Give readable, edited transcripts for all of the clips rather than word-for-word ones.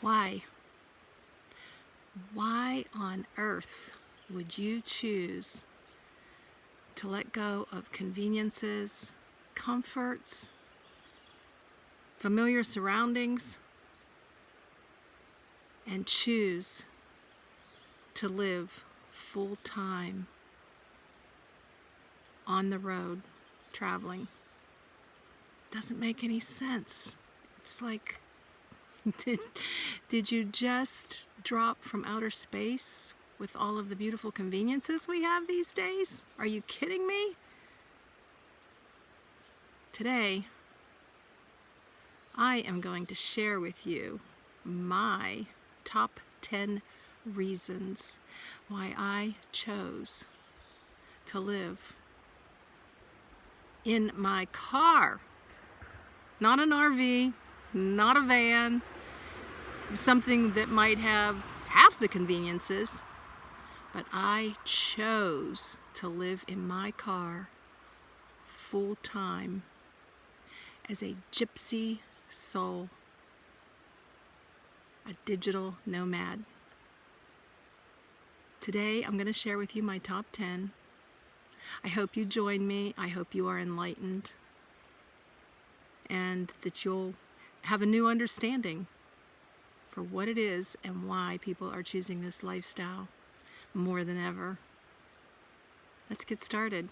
Why? Why on earth would you choose to let go of conveniences, comforts, familiar surroundings, and choose to live full-time on the road traveling? Doesn't make any sense. It's like, did you just drop from outer space with all of the beautiful conveniences we have these days? Are you kidding me? Today, I am going to share with you my top 10 reasons why I chose to live in my car. Not an RV, not a van, something that might have half the conveniences, but I chose to live in my car full time as a gypsy soul, a digital nomad. Today I'm going to share with you my top 10. I hope you join me. I hope you are enlightened and that you'll have a new understanding for what it is and why people are choosing this lifestyle more than ever. Let's get started.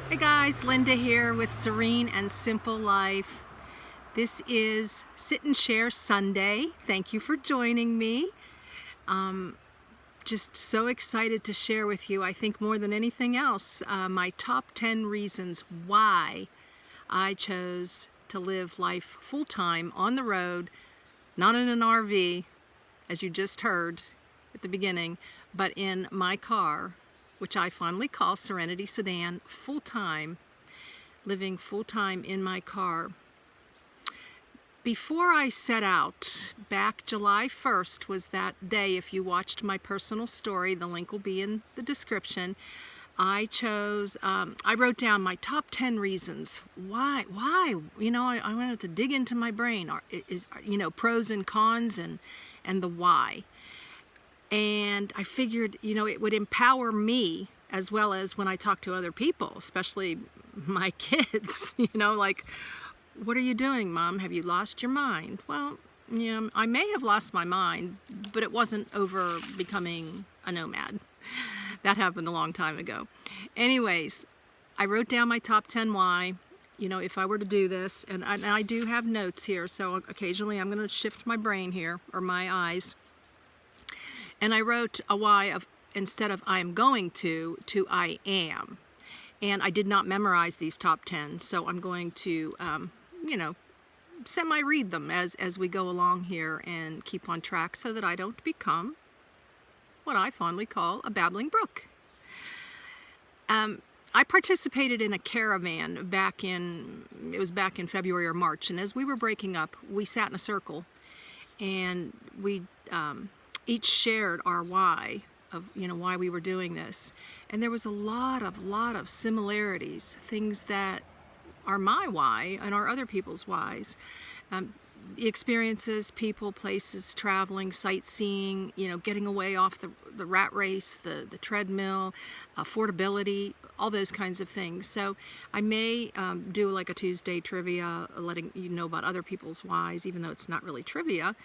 Hey guys, Linda here with Serene and Simple Life. This is Sit and Share Sunday. Thank you for joining me. Just so excited to share with you, I think more than anything else, my top 10 reasons why I chose to live life full-time on the road, not in an RV, as you just heard at the beginning, but in my car, which I fondly call Serenity Sedan, full-time, living full-time in my car. Before I set out, back July 1st was that day. If you watched my personal story, the link will be in the description. I wrote down my top 10 reasons. Why? I wanted to dig into my brain. Pros and cons and the why. And I figured, it would empower me as well as when I talk to other people, especially my kids, like, what are you doing, Mom? Have you lost your mind? Well, I may have lost my mind, but it wasn't over becoming a nomad. That happened a long time ago. Anyways, I wrote down my top 10 why. If I were to do this, and I do have notes here, so occasionally I'm going to shift my brain here, or my eyes. And I wrote a why of, instead of I am going to I am. And I did not memorize these top 10, so I'm going to, semi-read them as we go along here and keep on track so that I don't become what I fondly call a babbling brook. I participated in a caravan back in February or March, and as we were breaking up, we sat in a circle, and we each shared our why of why we were doing this, and there was a lot of similarities, things that are my why and are other people's whys. Experiences, people, places, traveling, sightseeing, getting away off the rat race, the treadmill, affordability, all those kinds of things. So I may do like a Tuesday trivia, letting you know about other people's whys, even though it's not really trivia.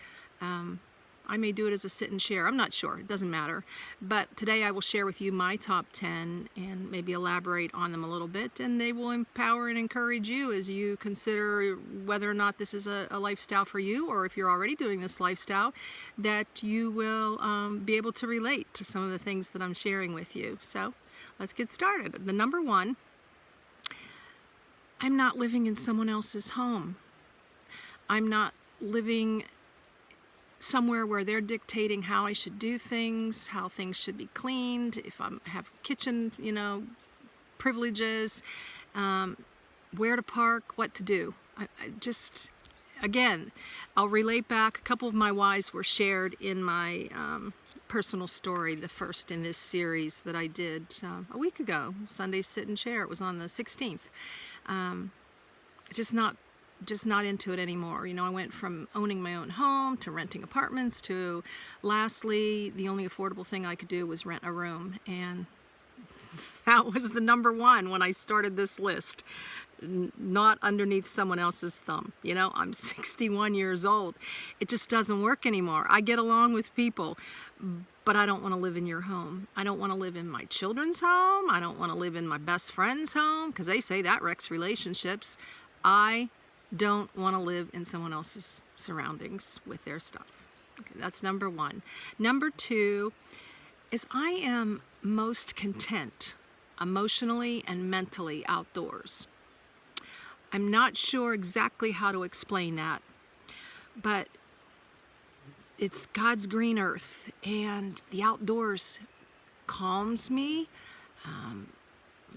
I may do it as a sit and share. I'm not sure. It doesn't matter. But today I will share with you my top 10 and maybe elaborate on them a little bit, and they will empower and encourage you as you consider whether or not this is a lifestyle for you, or if you're already doing this lifestyle, that you will be able to relate to some of the things that I'm sharing with you. So let's get started. The number one, I'm not living in someone else's home. I'm not living somewhere where they're dictating how I should do things, how things should be cleaned, if I have kitchen, privileges. where to park, what to do. I just, again, I'll relate back. A couple of my whys were shared in my personal story, the first in this series that I did a week ago, Sunday Sit and Share. It was on the 16th. Just not into it anymore. You know, I went from owning my own home to renting apartments to, lastly, the only affordable thing I could do was rent a room. And that was the number one when I started this list. Not underneath someone else's thumb. You know, I'm 61 years old. It just doesn't work anymore. I get along with people, but I don't want to live in your home. I don't want to live in my children's home. I don't want to live in my best friend's home because they say that wrecks relationships. I don't want to live in someone else's surroundings with their stuff. Okay, that's number one. Number two is I am most content emotionally and mentally outdoors. I'm not sure exactly how to explain that, but it's God's green earth, and the outdoors calms me.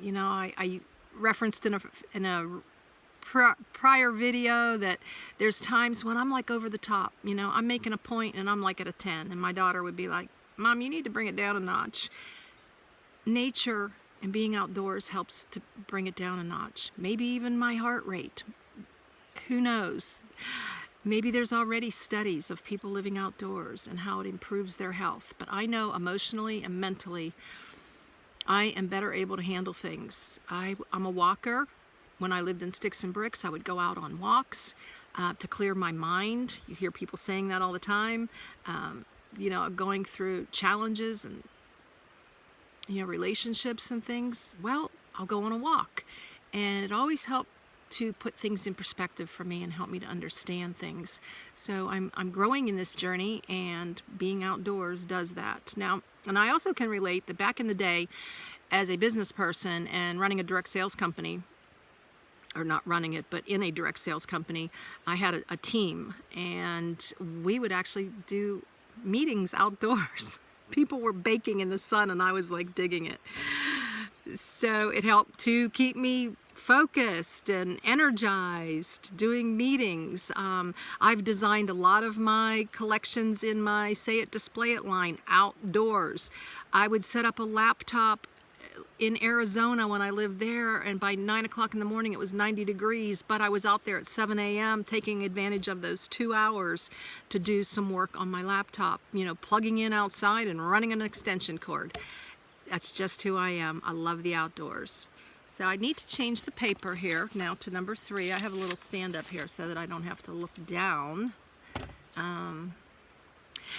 You know, I referenced in a prior video that there's times when I'm like over the top. You know, I'm making a point and I'm like at a 10, and my daughter would be like, "Mom, you need to bring it down a notch." Nature and being outdoors helps to bring it down a notch. Maybe even my heart rate. Who knows? Maybe there's already studies of people living outdoors and how it improves their health. But I know emotionally and mentally, I am better able to handle things. I'm a walker. When I lived in Sticks and Bricks, I would go out on walks to clear my mind. You hear people saying that all the time. You know, going through challenges and relationships and things. Well, I'll go on a walk, and it always helped to put things in perspective for me and help me to understand things. So I'm growing in this journey, and being outdoors does that. Now, and I also can relate that back in the day, as a business person and running a direct sales company, or not running it, but in a direct sales company, I had a team, and we would actually do meetings outdoors. People were baking in the sun, and I was like digging it. So it helped to keep me focused and energized doing meetings. I've designed a lot of my collections in my Say It, Display It line outdoors. I would set up a laptop in Arizona when I lived there, and by 9 o'clock in the morning it was 90 degrees, but I was out there at 7 a.m. taking advantage of those 2 hours to do some work on my laptop, plugging in outside and running an extension cord. That's just who I am. I love the outdoors. So I need to change the paper here now to number 3. I have a little stand up here so that I don't have to look down.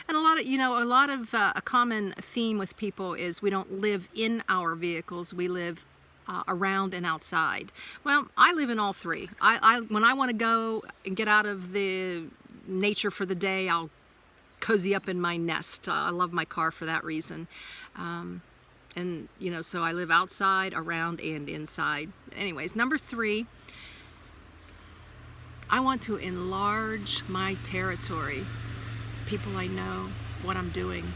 And a common theme with people is we don't live in our vehicles, we live around and outside. Well, I live in all three. When I want to go and get out of the nature for the day, I'll cozy up in my nest. I love my car for that reason. So I live outside, around, and inside. Anyways, number 3, I want to enlarge my territory. People I know, what I'm doing,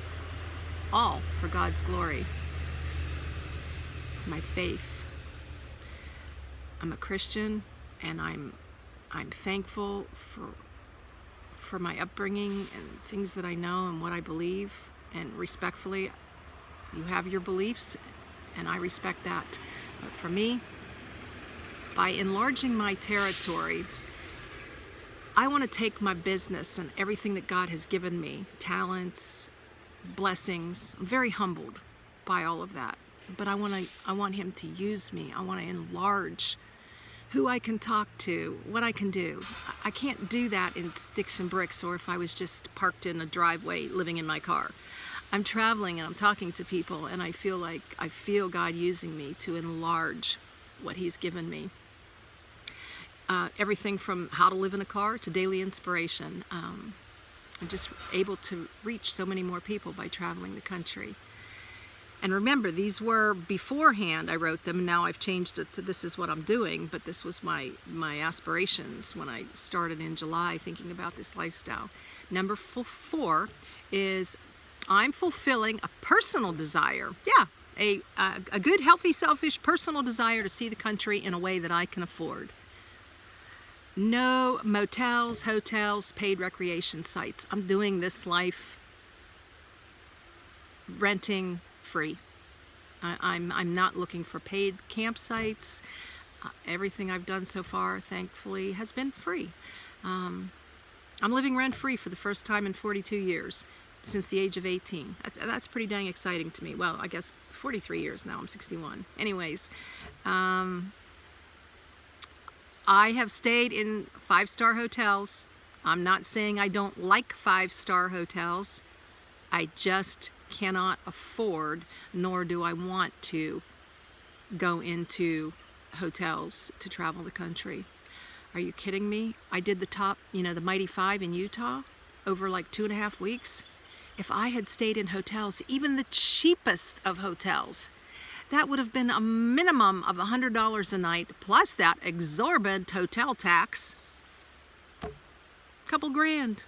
all for God's glory. It's my faith. I'm a Christian, and I'm thankful for my upbringing and things that I know and what I believe, and respectfully, you have your beliefs, and I respect that. But for me, by enlarging my territory, I want to take my business and everything that God has given me, talents, blessings. I'm very humbled by all of that. But I want Him to use me. I want to enlarge who I can talk to, what I can do. I can't do that in Sticks and Bricks, or if I was just parked in a driveway living in my car. I'm traveling and I'm talking to people, and I feel God using me to enlarge what He's given me. Everything from how to live in a car to daily inspiration. I'm just able to reach so many more people by traveling the country. And remember, these were beforehand I wrote them, and now I've changed it to this is what I'm doing, but this was my aspirations when I started in July thinking about this lifestyle. Number 4 is I'm fulfilling a personal desire. Yeah, a good, healthy, selfish, personal desire to see the country in a way that I can afford. No motels, hotels, paid recreation sites. I'm doing this life renting free. I'm not looking for paid campsites. Everything I've done so far, thankfully, has been free. I'm living rent-free for the first time in 42 years, since the age of 18. That's pretty dang exciting to me. Well, I guess 43 years now. I'm 61. Anyways, I have stayed in 5-star hotels. I'm not saying I don't like 5-star hotels. I just cannot afford, nor do I want to go into hotels to travel the country. Are you kidding me? I did the top, the Mighty 5 in Utah over like 2.5 weeks. If I had stayed in hotels, even the cheapest of hotels, that would have been a minimum of $100 a night, plus that exorbitant hotel tax. Couple grand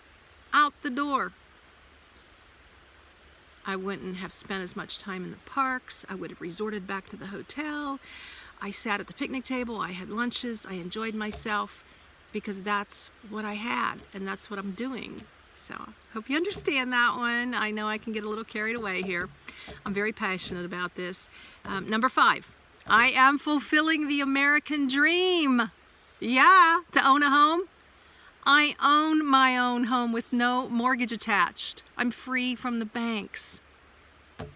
out the door. I wouldn't have spent as much time in the parks. I would have resorted back to the hotel. I sat at the picnic table. I had lunches. I enjoyed myself because that's what I had, and that's what I'm doing. So, hope you understand that one. I know I can get a little carried away here. I'm very passionate about this. Number 5, I am fulfilling the American dream. Yeah, to own a home. I own my own home with no mortgage attached. I'm free from the banks.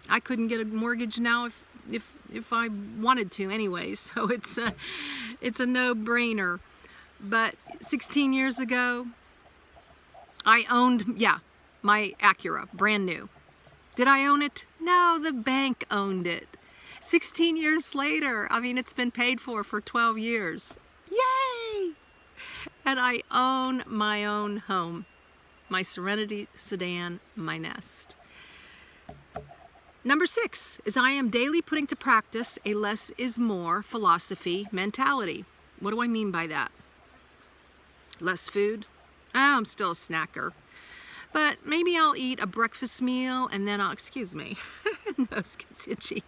I couldn't get a mortgage now if I wanted to anyway, so it's a no-brainer. But 16 years ago, I owned, my Acura, brand new. Did I own it? No, the bank owned it. 16 years later, it's been paid for 12 years. Yay! And I own my own home, my Serenity sedan, my nest. Number 6 is I am daily putting to practice a less is more philosophy mentality. What do I mean by that? Less food? Oh, I'm still a snacker. But maybe I'll eat a breakfast meal and then excuse me, nose gets itchy.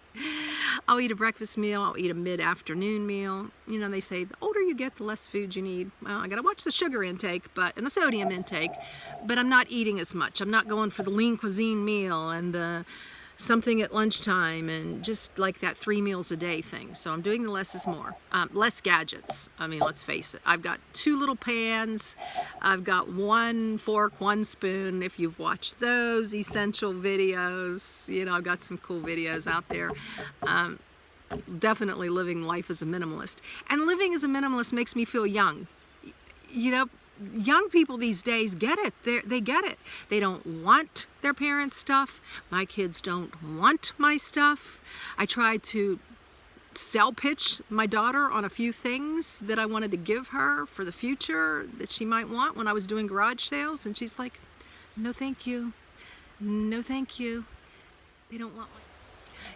I'll eat a breakfast meal, I'll eat a mid-afternoon meal. They say the older you get, the less food you need. Well, I gotta watch the sugar intake and the sodium intake, but I'm not eating as much. I'm not going for the lean cuisine meal and the something at lunchtime and just like that 3 meals a day thing. So I'm doing the less is more. Less gadgets. Let's face it. I've got 2 little pans. I've got 1 fork, 1 spoon. If you've watched those essential videos, I've got some cool videos out there. Definitely living life as a minimalist. And living as a minimalist makes me feel young. Young people these days get it. They get it. They don't want their parents' stuff. My kids don't want my stuff. I tried to sell pitch my daughter on a few things that I wanted to give her for the future that she might want when I was doing garage sales, and she's like, no thank you. No thank you. They don't want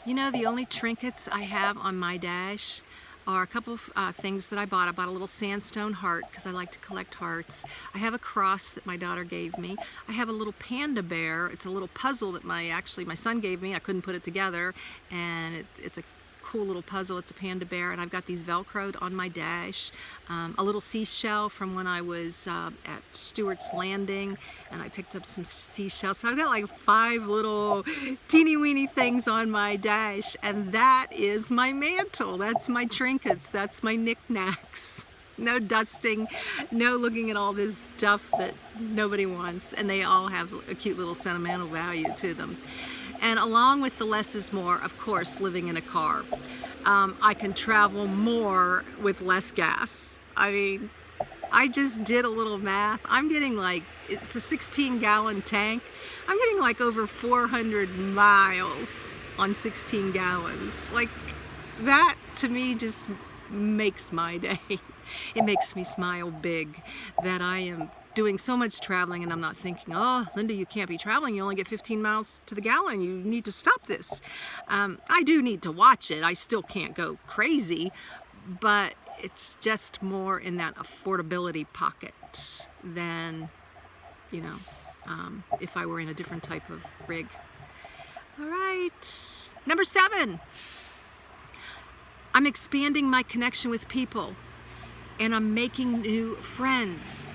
my... the only trinkets I have on my dash are a couple of things that I bought. I bought a little sandstone heart because I like to collect hearts. I have a cross that my daughter gave me. I have a little panda bear. It's a little puzzle that my son gave me. I couldn't put it together, and it's a cool little puzzle. It's a panda bear, and I've got these Velcroed on my dash. A little seashell from when I was at Stewart's Landing, and I picked up some seashells. So I've got like 5 little teeny weeny things on my dash, and that is my mantle. That's my trinkets. That's my knickknacks. No dusting, no looking at all this stuff that nobody wants, and they all have a cute little sentimental value to them. And along with the less is more, of course, living in a car. I can travel more with less gas. I just did a little math. I'm getting it's a 16-gallon tank. I'm getting over 400 miles on 16 gallons. That to me just makes my day. It makes me smile big that I am doing so much traveling, and I'm not thinking, oh, Linda, you can't be traveling. You only get 15 miles to the gallon. You need to stop this. I do need to watch it. I still can't go crazy, but it's just more in that affordability pocket than, if I were in a different type of rig. All right, number 7. I'm expanding my connection with people, and I'm making new friends,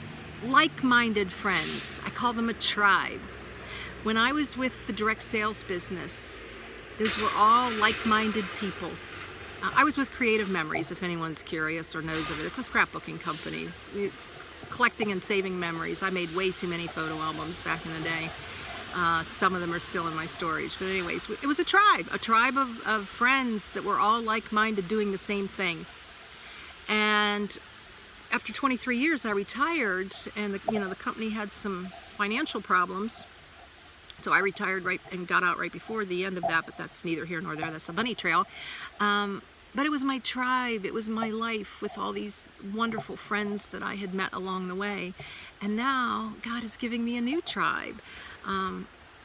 like-minded friends. I call them a tribe. When I was with the direct sales business, those were all like-minded people. I was with Creative Memories, if anyone's curious or knows of it. It's a scrapbooking company, collecting and saving memories. I made way too many photo albums back in the day. Some of them are still in my storage. But anyways, it was a tribe of friends that were all like-minded, doing the same thing. And after 23 years, I retired, and the company had some financial problems. So I retired and got out right before the end of that, but that's neither here nor there. That's a bunny trail. But it was my tribe. It was my life with all these wonderful friends that I had met along the way. And now God is giving me a new tribe.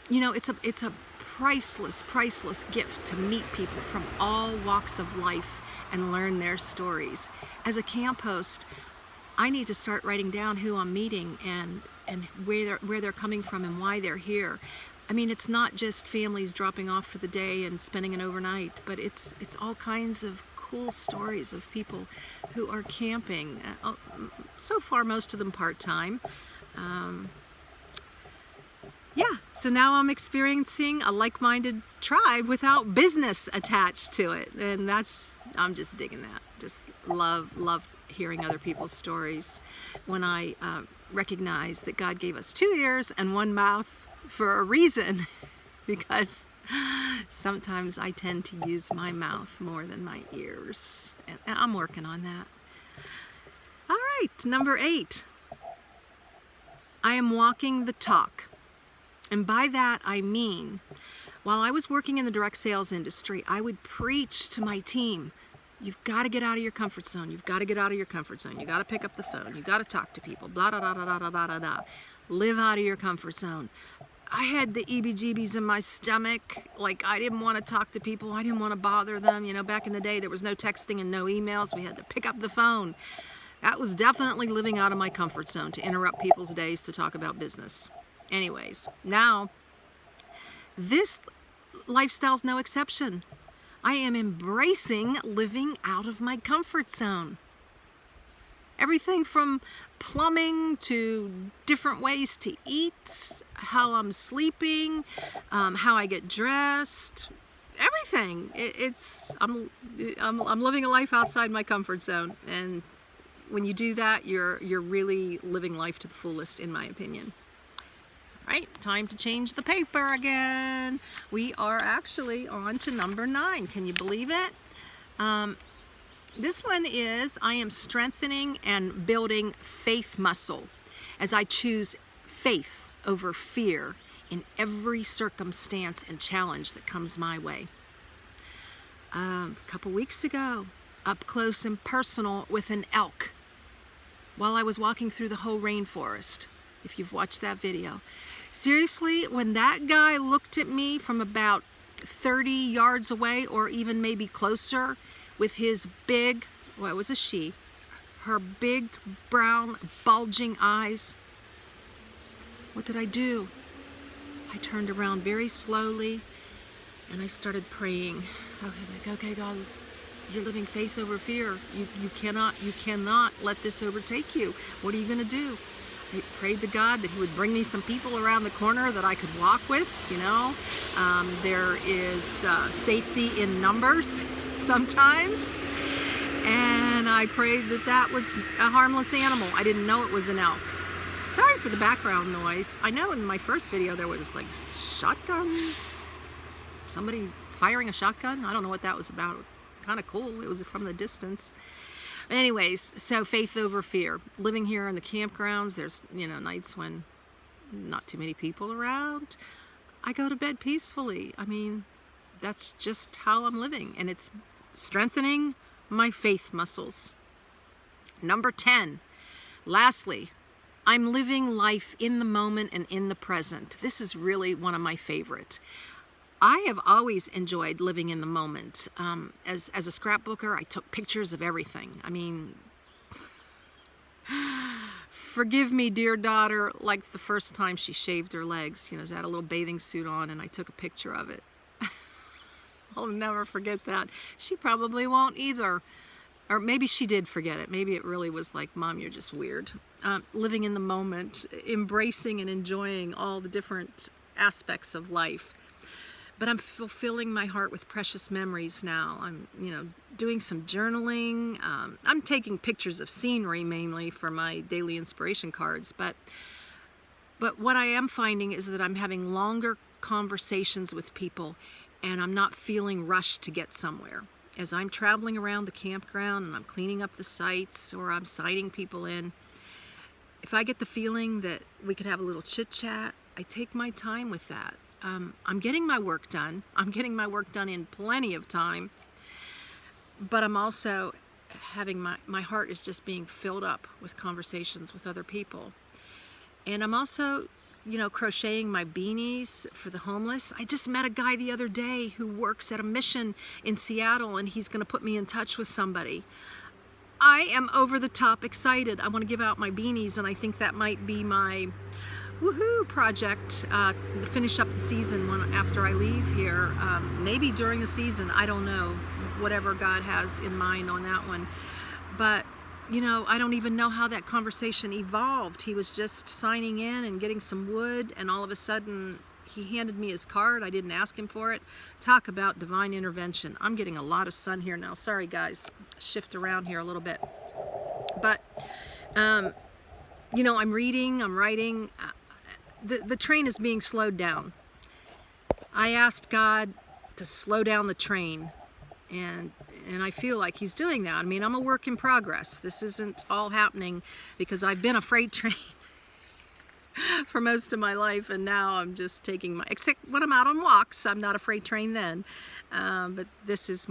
It's a priceless gift to meet people from all walks of life and learn their stories. As a camp host, I need to start writing down who I'm meeting and where they're coming from and why they're here. I mean, it's not just families dropping off for the day and spending an overnight, but it's all kinds of cool stories of people who are camping. So far, most of them part-time. So now I'm experiencing a like-minded tribe without business attached to it, and I'm just digging that. Just love hearing other people's stories. When I recognize that God gave us 2 ears and 1 mouth for a reason, because sometimes I tend to use my mouth more than my ears, and I'm working on that. All right, number 8. I am walking the talk. And by that I mean, while I was working in the direct sales industry, I would preach to my team, you've got to get out of your comfort zone. You've got to get out of your comfort zone. You've got to pick up the phone. You've got to talk to people. Blah, da, da, da, da, da, da, da. Live out of your comfort zone. I had the EBGBs in my stomach. Like, I didn't want to talk to people. I didn't want to bother them. Back in the day, there was no texting and no emails. We had to pick up the phone. That was definitely living out of my comfort zone, to interrupt people's days to talk about business. Anyways, now, this lifestyle's no exception. I am embracing living out of my comfort zone. Everything from plumbing to different ways to eat, how I'm sleeping, how I get dressed, everything. I'm living a life outside my comfort zone, and when you do that, you're really living life to the fullest, in my opinion. All right, time to change the paper again. We are actually on to number 9. Can you believe it? This one is, I am strengthening and building faith muscle as I choose faith over fear in every circumstance and challenge that comes my way. A couple weeks ago, up close and personal with an elk while I was walking through the whole rainforest, if you've watched that video. Seriously, when that guy looked at me from about 30 yards away, or even maybe closer, with his big, well, it was a she, her big brown bulging eyes, what did I do? I turned around very slowly and I started praying. Okay, God, you're living faith over fear. You cannot let this overtake you. What are you going to do? I prayed to God that he would bring me some people around the corner that I could walk with, There is safety in numbers sometimes. And I prayed that was a harmless animal. I didn't know it was an elk. Sorry for the background noise. I know in my first video there was like shotgun, somebody firing a shotgun. I don't know what that was about. Kind of cool. It was from the distance. Anyways, so faith over fear. Living here in the campgrounds, there's, nights when not too many people around. I go to bed peacefully. I mean, that's just how I'm living, and it's strengthening my faith muscles. Number 10, lastly, I'm living life in the moment and in the present. This is really one of my favorites. I have always enjoyed living in the moment. As a scrapbooker, I took pictures of everything. I mean, forgive me, dear daughter, like the first time she shaved her legs. She had a little bathing suit on, and I took a picture of it. I'll never forget that. She probably won't either. Or maybe she did forget it. Maybe it really was like, Mom, you're just weird. Living in the moment, embracing and enjoying all the different aspects of life. But I'm fulfilling my heart with precious memories now. I'm, doing some journaling. I'm taking pictures of scenery mainly for my daily inspiration cards. But what I am finding is that I'm having longer conversations with people, and I'm not feeling rushed to get somewhere. As I'm traveling around the campground and I'm cleaning up the sites or I'm signing people in, if I get the feeling that we could have a little chit chat, I take my time with that. I'm getting my work done. I'm getting my work done in plenty of time, but I'm also having my heart is just being filled up with conversations with other people. And I'm also, crocheting my beanies for the homeless. I just met a guy the other day who works at a mission in Seattle, and he's going to put me in touch with somebody. I am over the top excited. I want to give out my beanies, and I think that might be my woohoo project to finish up the season after I leave here. Maybe during the season, I don't know, whatever God has in mind on that one. But I don't even know how that conversation evolved. He was just signing in and getting some wood, and all of a sudden he handed me his card. I didn't ask him for it. Talk about divine intervention. I'm getting a lot of sun here now. Sorry guys, shift around here a little bit. But I'm reading, I'm writing. The train is being slowed down. I asked God to slow down the train, and I feel like he's doing that. I mean, I'm a work in progress. This isn't all happening because I've been a freight train for most of my life, and now I'm just taking except when I'm out on walks, I'm not a freight train then. But this is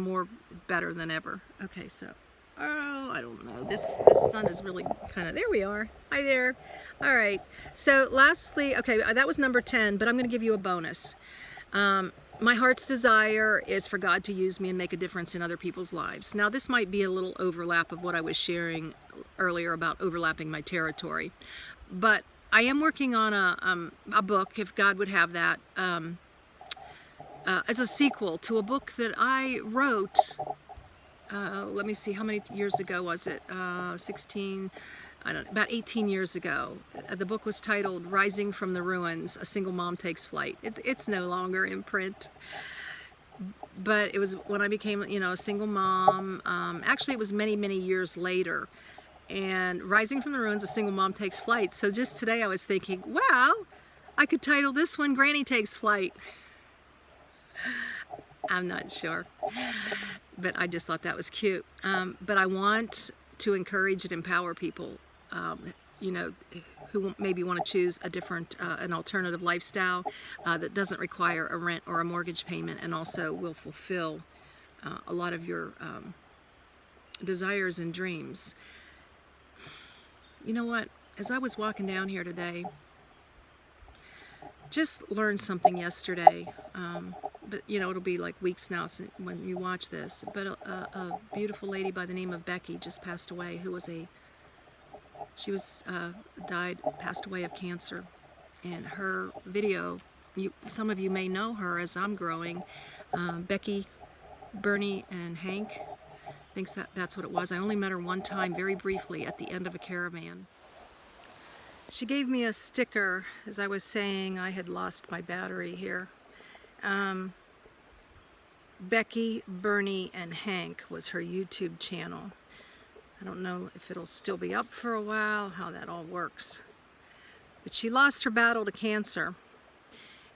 better than ever. Okay, so, I don't know. This sun is really kind of, there we are. Hi there. All right. So lastly, okay, that was number 10, but I'm going to give you a bonus. My heart's desire is for God to use me and make a difference in other people's lives. Now, this might be a little overlap of what I was sharing earlier about overlapping my territory, but I am working on a book, if God would have that, as a sequel to a book that I wrote, let me see, how many years ago was it? 16, I don't know, about 18 years ago. The book was titled Rising from the Ruins, A Single Mom Takes Flight. It's no longer in print. But it was when I became, a single mom. Actually, it was many, many years later. And Rising from the Ruins, A Single Mom Takes Flight. So just today I was thinking, well, I could title this one Granny Takes Flight. I'm not sure. But I just thought that was cute. But I want to encourage and empower people, who maybe want to choose a different, an alternative lifestyle that doesn't require a rent or a mortgage payment, and also will fulfill a lot of your desires and dreams. You know what? As I was walking down here today, just learned something yesterday, but it'll be like weeks now when you watch this, but a beautiful lady by the name of Becky just passed away, who was passed away of cancer. And her video, some of you may know her as I'm growing, Becky, Bernie, and Hank, I think that's what it was. I only met her one time, very briefly, at the end of a caravan. She gave me a sticker. As I was saying, I had lost my battery here. Becky, Bernie, and Hank was her YouTube channel. I don't know if it'll still be up for a while, how that all works. But she lost her battle to cancer.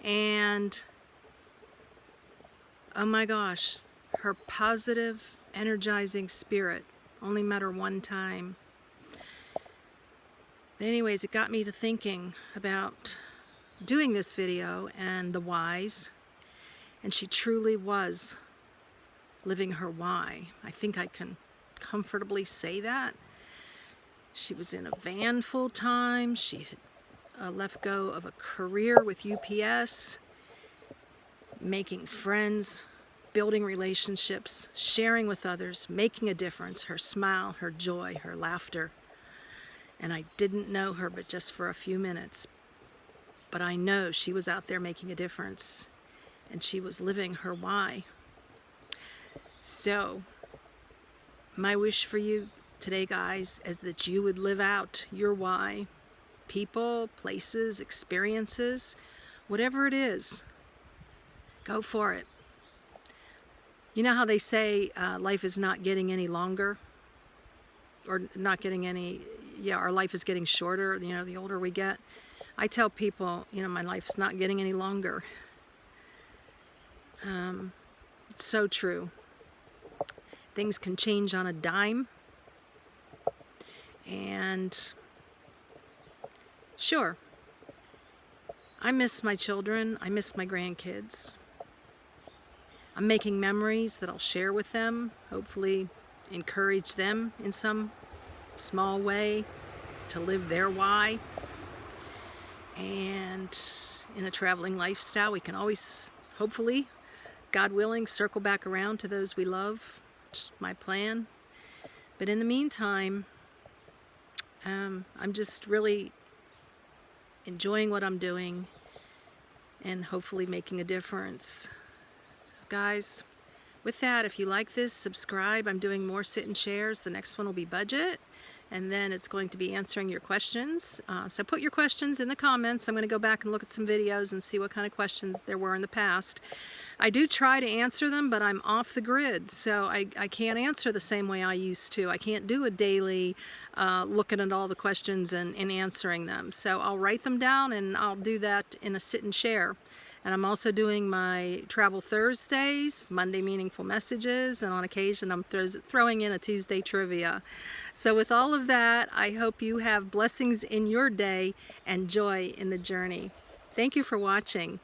And, oh my gosh, her positive, energizing spirit only met her one time. But anyways, it got me to thinking about doing this video and the whys. And she truly was living her why. I think I can comfortably say that. She was in a van full time. She had let go of a career with UPS, making friends, building relationships, sharing with others, making a difference, her smile, her joy, her laughter. And I didn't know her but just for a few minutes. But I know she was out there making a difference, and she was living her why. So, my wish for you today, guys, is that you would live out your why. People, places, experiences, whatever it is, go for it. You know how they say life is not getting any longer? Or not getting any, yeah, our life is getting shorter, you know, the older we get. I tell people, you know, my life's not getting any longer. It's so true. Things can change on a dime. And sure, I miss my children. I miss my grandkids. I'm making memories that I'll share with them, hopefully encourage them in some small way to live their why. And in a traveling lifestyle, we can always, hopefully, God willing, circle back around to those we love. It's my plan. But in the meantime, I'm just really enjoying what I'm doing and hopefully making a difference. So guys, with that, if you like this, subscribe. I'm doing more sit and shares. The next one will be budget, and then it's going to be answering your questions. So put your questions in the comments. I'm going to go back and look at some videos and see what kind of questions there were in the past. I do try to answer them, but I'm off the grid, so I can't answer the same way I used to. I can't do a daily looking at all the questions and answering them. So I'll write them down, and I'll do that in a sit and share. And I'm also doing my Travel Thursdays, Monday Meaningful Messages, and on occasion I'm throwing in a Tuesday Trivia. So with all of that, I hope you have blessings in your day and joy in the journey. Thank you for watching.